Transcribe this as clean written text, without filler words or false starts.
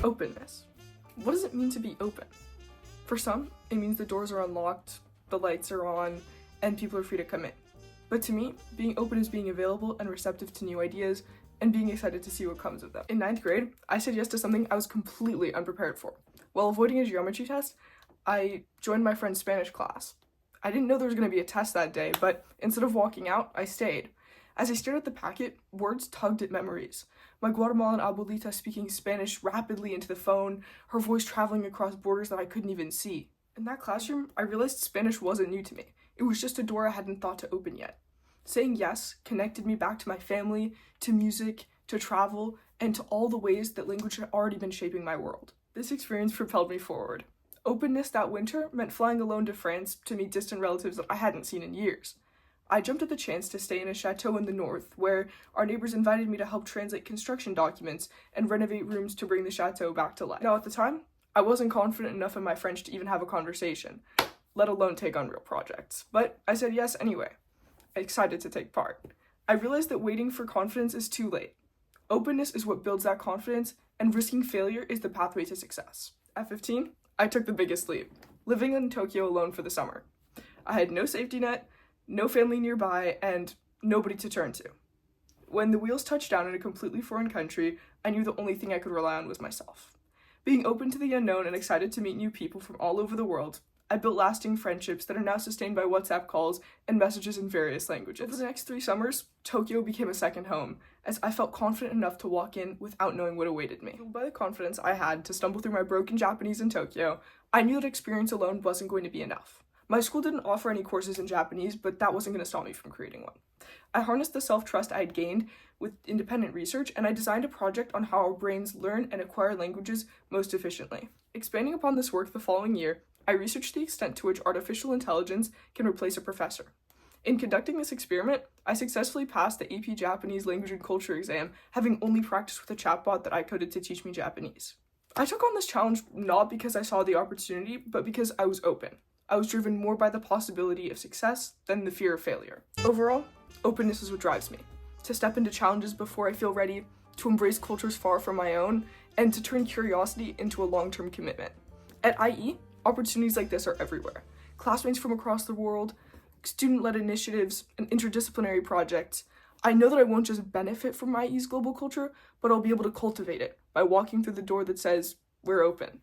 Openness. What does it mean to be open? For some, it means the doors are unlocked, the lights are on, and people are free to come in. But to me, being open is being available and receptive to new ideas and being excited to see what comes of them. In 9th grade, I said yes to something I was completely unprepared for. While avoiding a geometry test, I joined my friend's Spanish class. I didn't know there was going to be a test that day, but instead of walking out, I stayed. As I stared at the packet, words tugged at memories. My Guatemalan abuelita speaking Spanish rapidly into the phone, her voice traveling across borders that I couldn't even see. In that classroom, I realized Spanish wasn't new to me. It was just a door I hadn't thought to open yet. Saying yes connected me back to my family, to music, to travel, and to all the ways that language had already been shaping my world. This experience propelled me forward. Openness that winter meant flying alone to France to meet distant relatives that I hadn't seen in years. I jumped at the chance to stay in a chateau in the north, where our neighbors invited me to help translate construction documents and renovate rooms to bring the chateau back to life. Now, at the time, I wasn't confident enough in my French to even have a conversation, let alone take on real projects. But I said yes anyway, excited to take part. I realized that waiting for confidence is too late. Openness is what builds that confidence, and risking failure is the pathway to success. At 15, I took the biggest leap, living in Tokyo alone for the summer. I had no safety net, no family nearby, and nobody to turn to. When the wheels touched down in a completely foreign country, I knew the only thing I could rely on was myself. Being open to the unknown and excited to meet new people from all over the world, I built lasting friendships that are now sustained by WhatsApp calls and messages in various languages. Over the next 3 summers, Tokyo became a second home, as I felt confident enough to walk in without knowing what awaited me. Fueled by the confidence I had to stumble through my broken Japanese in Tokyo, I knew that experience alone wasn't going to be enough. My school didn't offer any courses in Japanese, but that wasn't going to stop me from creating one. I harnessed the self-trust I had gained with independent research, and I designed a project on how our brains learn and acquire languages most efficiently. Expanding upon this work the following year, I researched the extent to which artificial intelligence can replace a professor. In conducting this experiment, I successfully passed the AP Japanese Language and Culture exam, having only practiced with a chatbot that I coded to teach me Japanese. I took on this challenge not because I saw the opportunity, but because I was open. I was driven more by the possibility of success than the fear of failure. Overall, openness is what drives me. To step into challenges before I feel ready, to embrace cultures far from my own, and to turn curiosity into a long-term commitment. At IE, opportunities like this are everywhere. Classmates from across the world, student-led initiatives, and interdisciplinary projects. I know that I won't just benefit from IE's global culture, but I'll be able to cultivate it by walking through the door that says, "We're open."